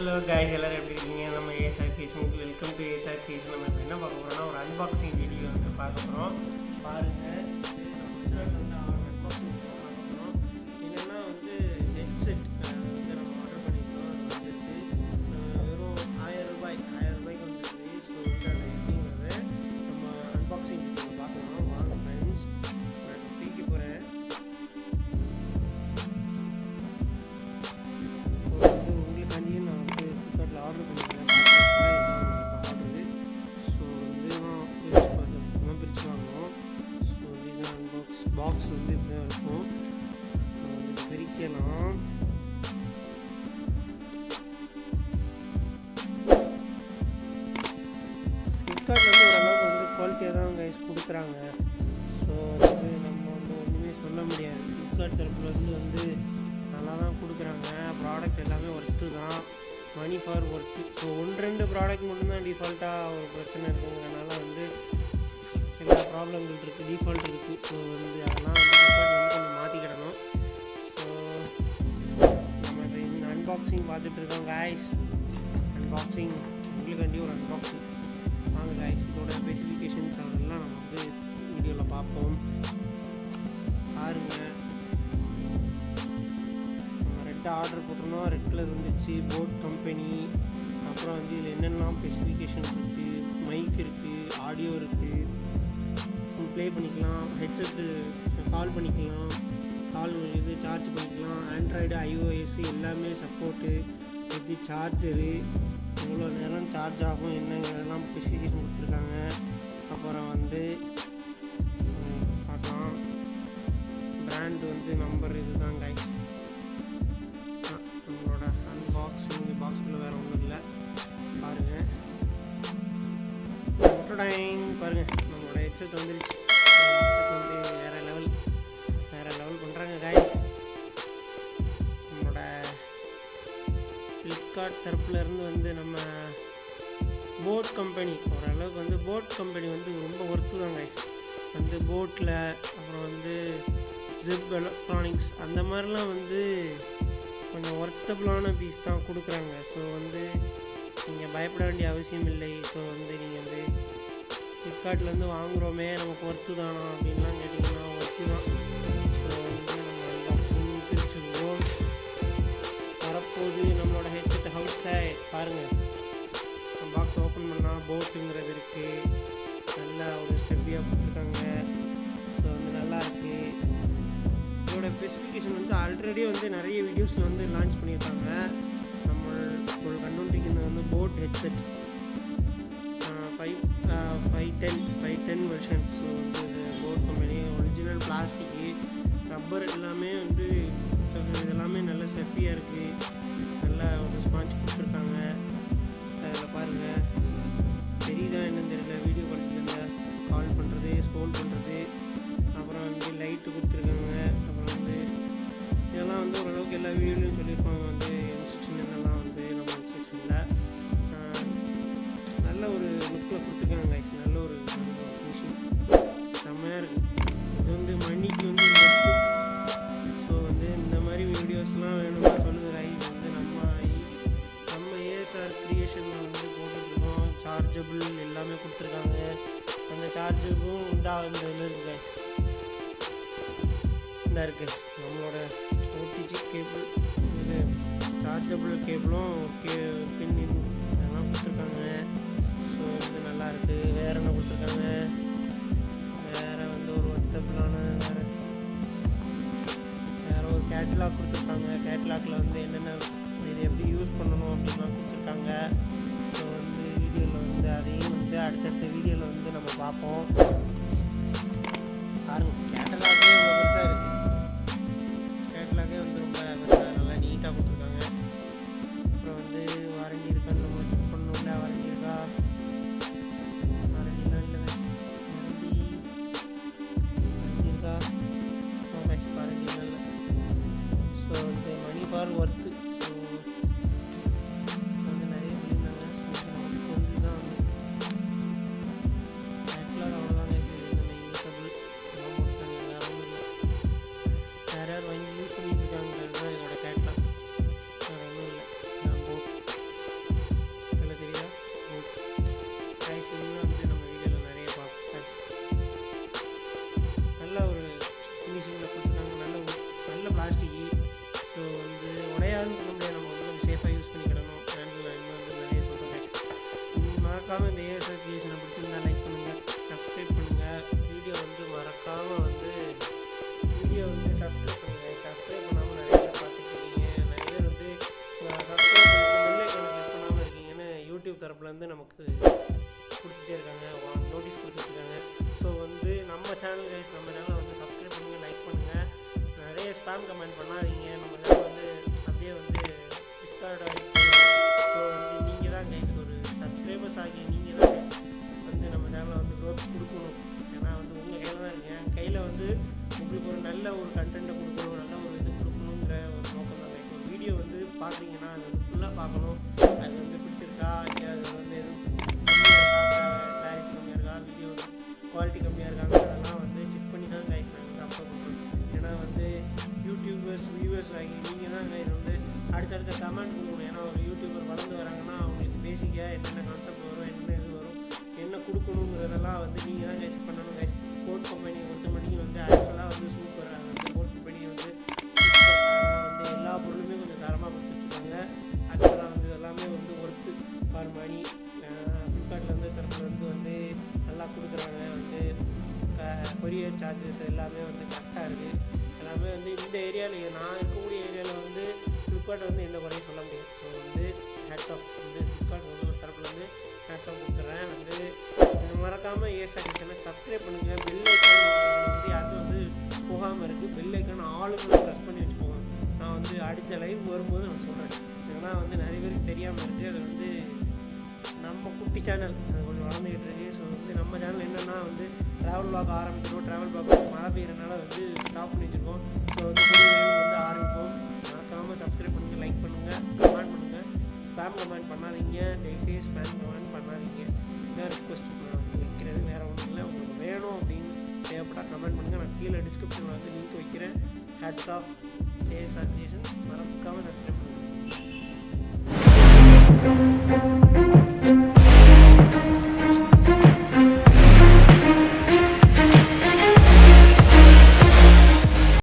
Hello guys, எல்லாரும் எப்படி இருக்கீங்க? நம்ம ASRCREATIONS வெல்கம் டு ASRCREATIONS. நம்ம என்ன பார்க்க போறோம்னா ஒரு அன்பாக்சிங் வீடியோ வந்து பார்க்க போறோம். பாருங்க. அன்பாக்சிங் பார்க்க போறோம். என்னன்னா வந்து ஹெட்செட் வந்து நம்ம ஆர்டர் பண்ணிருக்கோம். அது வந்து வெறும் 1000 ரூபாய்க்கு வந்துருக்கு. ஸோ அது எப்படிங்கிறது நம்ம அன்பாக்சிங் வீடியோ பார்க்கலாம். வாங்க ஃப்ரெண்ட்ஸ், நான் தூக்கி போகிறேன். ஆர்டர் பண்ணிக்கிறேன் ஆர்டரு. ஸோ வந்து நான் பிரித்து வாங்கணும். ஸோ இதுதான் பாக்ஸ் வந்து இப்படி தான் இருக்கும். பிரிக்கலாம். ஃப்ளிப்கார்ட் வந்து ஓரளவுக்கு வந்து குவாலிட்டியாக தான் கைஸ் கொடுக்குறாங்க. ஸோ வந்து நம்ம வந்து ஒன்றுமே சொல்ல முடியாது. ஃப்ளிப்கார்ட் தரப்புலேருந்து வந்து நல்லா தான் கொடுக்குறாங்க. ப்ராடக்ட் எல்லாமே ஒர்த்து தான், money for work. So 1-2 product மட்டும்தான் டிஃபால்ட்டாக ஒரு பிரச்சனை இருக்குங்கிறனால வந்து சில ப்ராப்ளங்கள் இருக்குது, டிஃபால்ட் இருக்குது. ஸோ வந்து அதெல்லாம் வந்து கொஞ்சம் மாற்றிக்கிடணும். ஸோ நம்ம இப்போ இந்த அன்பாக்சிங் பார்த்துட்ருக்கோம் காய்ஸ். அன்பாக்சிங் உங்களுக்காண்டி ஒரு அன்பாக்சிங். வாங்க காய்ஸ், இதோட ஸ்பெசிஃபிகேஷன்ஸ் அதெல்லாம் நம்ம வந்து வீடியோவில் பார்ப்போம். பாருங்கள், ஆர்டர் போட்டோம்னா ரெட் கலர் வந்துச்சு, போட் கம்பெனி. அப்புறம் வந்து இதில் என்னென்னலாம் ஸ்பெசிஃபிகேஷன் இருக்குது, மைக் இருக்குது, ஆடியோ இருக்குது, ப்ளே பண்ணிக்கலாம், ஹெட்செட்டு கால் பண்ணிக்கலாம், கால் இது சார்ஜ் பண்ணிக்கலாம், ஆண்ட்ராய்டு iOS எல்லாமே சப்போர்ட்டு, இது சார்ஜரு, எவ்வளோ நேரம் சார்ஜ் ஆகும் என்னங்கிறதெல்லாம் ஸ்பெசிஃபிகேஷன் கொடுத்துருக்காங்க. அப்புறம் வந்து பார்க்கலாம், பிராண்டு வந்து நம்பர் இதுதான் கைஸ். நம்மளோட அன்பாக்சிங் பாக்ஸுக்குள்ளே வேறு ஒன்றும் இல்லை. பாருங்கள் பாருங்கள், நம்மளோட ஹெட்செட் வந்துருச்சு. ஹெட்செட் வந்து வேறு லெவல் பண்ணுறாங்க கைஸ். நம்மளோட ஃப்ளிப்கார்ட் தரப்புலேருந்து வந்து நம்ம போட் கம்பெனி ஓரளவுக்கு வந்து போட் கம்பெனி வந்து ரொம்ப ஒர்த்து தான் கைஸ். வந்து போட்டில் அப்புறம் வந்து ஜிப் எலக்ட்ரானிக்ஸ் அந்த மாதிரிலாம் வந்து கொஞ்சம் ஒர்த்தபுளான பீஸ் தான் கொடுக்குறாங்க. ஸோ வந்து நீங்கள் பயப்பட வேண்டிய அவசியம் இல்லை. ஸோ வந்து நீங்கள் வந்து ஃப்ளிப்கார்ட்லேருந்து வாங்குகிறோமே நமக்கு ஒர்த்து தானா அப்படின்லாம் கேட்டிங்கன்னா ஒர்த்து தான். ஸோ வந்து நம்ம அன்பாக்சிங் பிரிச்சுருவோம். வரப்போது நம்மளோட ஹெட்செட் அவுட் சைட் பாருங்கள். பாக்ஸ் ஓப்பன் பண்ணால் போட்டுங்கிறது இருக்குது, நல்லா ஒரு ஸ்டெப்பியாக கொடுத்துருக்காங்க. ஸோ வந்து நல்லாயிருக்கு. இதோட ஸ்பெசிஃபிகேஷன் வந்து ஆல்ரெடி வந்து நிறைய வீடியோஸில் வந்து லான்ச் பண்ணியிருக்காங்க. நம்ம ஒரு கண்டுபிடிக்கிறது வந்து போட் ஹெட்செட் 510 வெர்ஷன்ஸ். ஸோ வந்து இது boat company original plastic, rubber எல்லாமே வந்து இதெல்லாமே நல்ல செஃபியாக இருக்குது. நல்லா ஒரு ஸ்பாஞ்ச் கொடுத்துருக்காங்க. அதில் பாருங்கள், தெரியுதா என்னன்னு தெரியல, வீடியோ குவாலிட்டியில் கால் பண்ணுறது, ஸ்க்ரோல் பண்ணுறது, அப்புறம் வந்து லைட்டு கொடுத்துருக்காங்க. அப்புறம் வந்து இதெல்லாம் வந்து ஓரளவுக்கு எல்லா வீடியோலையும் சொல்லியிருப்பாங்க வந்து இன்ஸ்ட்ரக்ஷன் என்னெல்லாம் வந்து நம்ம இன்ஸ்ட்ரக்ஷனில் நல்ல ஒரு லுக்கில் கொடுத்துருக்காங்க கைஸ். நல்ல ஒரு ஃபினிஷிங் செம்மையாக இருக்குது. இது வந்து மணிக்கு வந்து ஸோ வந்து இந்த மாதிரி வீடியோஸ்லாம் வேணும்னா சொல்லுங்கள் கைஸ். வந்து நம்ம ASRCREATIONஸில் வந்து போட்டுருக்கோம். சார்ஜபிள் எல்லாமே கொடுத்துருக்காங்க. அந்த சார்ஜருக்கும் இந்த இதில் இருக்குது கைஸ். இந்த இருக்குது நம்மளோட ஓடிஜி கேபிள், இது சார்ஜபிள் கேபிளும் பின் அதெல்லாம் கொடுத்துருக்காங்க. ஸோ வந்து நல்லாயிருக்கு. வேறு என்ன கொடுத்துருக்காங்க, வேறு வந்து ஒரு ஒர்த்தபிளான வேறு ஒரு கேட்லாக் கொடுத்துருக்காங்க. கேட்லாகில் வந்து என்னென்ன இது எப்படி யூஸ் பண்ணணும் அப்படின்லாம் கொடுத்துருக்காங்க. ஸோ வந்து வீடியோவில் வந்து அதையும் வந்து அடுத்தடுத்த வீடியோவில் வந்து நம்ம பார்ப்போம். பாருங்கள், கேட்டலாகே ரொம்ப பெருசாக இருக்குது. கேட்லாகே வந்து ரொம்ப நல்லா நீட்டாக கொடுத்துருக்காங்க. அப்புறம் வந்து வாரண்டி இருக்கான்னு நம்ம செக் பண்ணணும்ல. வாரண்டி இருக்கா, வாரண்டிலாம் இல்லை வாரண்டி இருக்கா, வாரண்டிலாம் இல்லை. ஸோ வந்து மணி ஃபார் ஒர்த்து. ஸோ வந்து நிறைய சொல்லியிருந்தாங்க. கொஞ்சம் தான் வந்து கேட்லாக் அவ்வளோதான். வந்து நமக்கு கொடுத்துட்டே இருக்காங்க, நோட்டீஸ் கொடுத்துட்ருக்காங்க. ஸோ வந்து நம்ம சேனல் கைஸ், நம்ம சேனலை வந்து சப்ஸ்கிரைப் பண்ணுங்கள், லைக் பண்ணுங்கள், நிறைய ஸ்பேம் கமெண்ட் பண்ணாதீங்க. நம்ம சேனல் வந்து அப்படியே வந்து டிஸ்கார்ட் ஆகிடுச்சு. ஸோ வந்து நீங்கள் தான் கைஸ், ஒரு சப்ஸ்கிரைபர்ஸ் ஆகிய நீங்கள் தான் வந்து நம்ம சேனலை வந்து க்ரோத் கொடுக்கணும். ஏன்னா வந்து உங்கள் கையில் தான் இருக்கீங்க. கையில் வந்து உங்களுக்கு ஒரு நல்ல ஒரு கண்டென்ட்டை கொடுக்கணும், நல்ல ஒரு இது கொடுக்கணுங்கிற ஒரு நோக்கம் தான் கைஸ். ஒரு வீடியோ வந்து பார்க்குறீங்கன்னா அது வந்து ஃபுல்லாக பார்க்கணும். அது வந்து பிடிச்சிருக்கா, இல்லை அது வந்து எதுவும் கிளாரிட்டி கம்மியாக இருக்கா, வீடியோ குவாலிட்டி கம்மியாக இருக்காங்க, அதெல்லாம் வந்து செக் பண்ணி தான் கைஸ் நாங்கள் வந்து அப்லோட் பண்ணுறோம். ஏன்னா வந்து யூடியூபர்ஸ் வியூவர்ஸ் ஆகி நீங்கள் தான் கைஸ் வந்து அடுத்தடுத்த கமெண்ட் கொடுக்கணும். ஏன்னா ஒரு யூடியூபர் வளர்ந்து வராங்கன்னா அவங்களுக்கு பேசிக்காக என்னென்ன கான்செப்ட் வரும், என்ன இது வரும், என்ன கொடுக்கணுங்கிறதெல்லாம் வந்து நீங்கள் தான் கைஸ் பண்ணணும் கைஸ். கோட் கம்பெனியை பொறுத்த மணிக்கு வந்து ஆக்சுவலாக வந்து சூப்பர். அது வந்து கோட் கம்பெனி வந்து வந்து எல்லா பொருளுமே கொஞ்சம் தரமாக கொடுத்துட்ருக்காங்க. ஆக்சுவலாக வந்து எல்லாமே வந்து ஒர்த்து ஃபார் மணி. ஃப்ளிப்கார்ட்லேருந்து தரப்புலேருந்து வந்து நல்லா கொடுக்குறாங்க. வந்து கொரியர் சார்ஜஸ் எல்லாமே வந்து கரெக்டாக இருக்குது. எல்லாமே வந்து இந்த ஏரியாவில், நான் இருக்கக்கூடிய ஏரியாவில் வந்து ஃப்ளிப்கார்ட் வந்து எந்த குறையும் சொல்ல முடியும். ஸோ வந்து ஹேட்ஸ் ஆஃப் வந்து ஃப்ளிப்கார்ட் வந்து ஒரு தரப்புலேருந்து ஹேட்ஸ் ஆஃப் கொடுத்துட்றேன். வந்து மறக்காமல் ASRCREATIONஸை சப்ஸ்கிரைப் பண்ணுங்கள். பெல் ஐக்கான் வந்து யாருக்கும் வந்து போகாமல் இருக்குது. பெல் ஐக்கான் ஆளுங்களை ப்ரெஸ் பண்ணி வச்சுக்கோங்க. நான் வந்து அடித்த லைவ் வரும்போது நான் சொல்கிறேன். ஏன்னா வந்து நிறைய பேருக்கு தெரியாமல் இருக்குது. அது வந்து நம்ம குட்டி சேனல், அது கொஞ்சம் வளர்ந்துக்கிட்டு இருக்குது. ஸோ வந்து நம்ம சேனல் என்னென்னா வந்து ட்ராவல் பிளாக் ஆரம்பிச்சிருக்கோம். ட்ராவல் பிளாக் மழை பெய்யறதுனால வந்து ஸ்டாப் பண்ணி வச்சுருக்கோம். ஸோ வந்து வந்து ஆரம்பிப்போம். மறக்காமல் சப்ஸ்கிரைப் பண்ணுங்கள், லைக் பண்ணுங்கள், கமெண்ட் பண்ணுங்கள். ஸ்பேம் கமெண்ட் பண்ணாதீங்க, தயவுசெய்து ஸ்பேம் கமெண்ட் பண்ணாதீங்க. இதான் ரிக்வெஸ்ட் வைக்கிறது, வேறு ஒன்றும் இல்லை. உங்களுக்கு வேணும் அப்படின்னு தேவைப்பட்டால் கமெண்ட் பண்ணுங்கள். நான் கீழே டிஸ்கிரிப்ஷனில் வந்து லிங்க் வைக்கிறேன். Hats off ASRCREATIONS.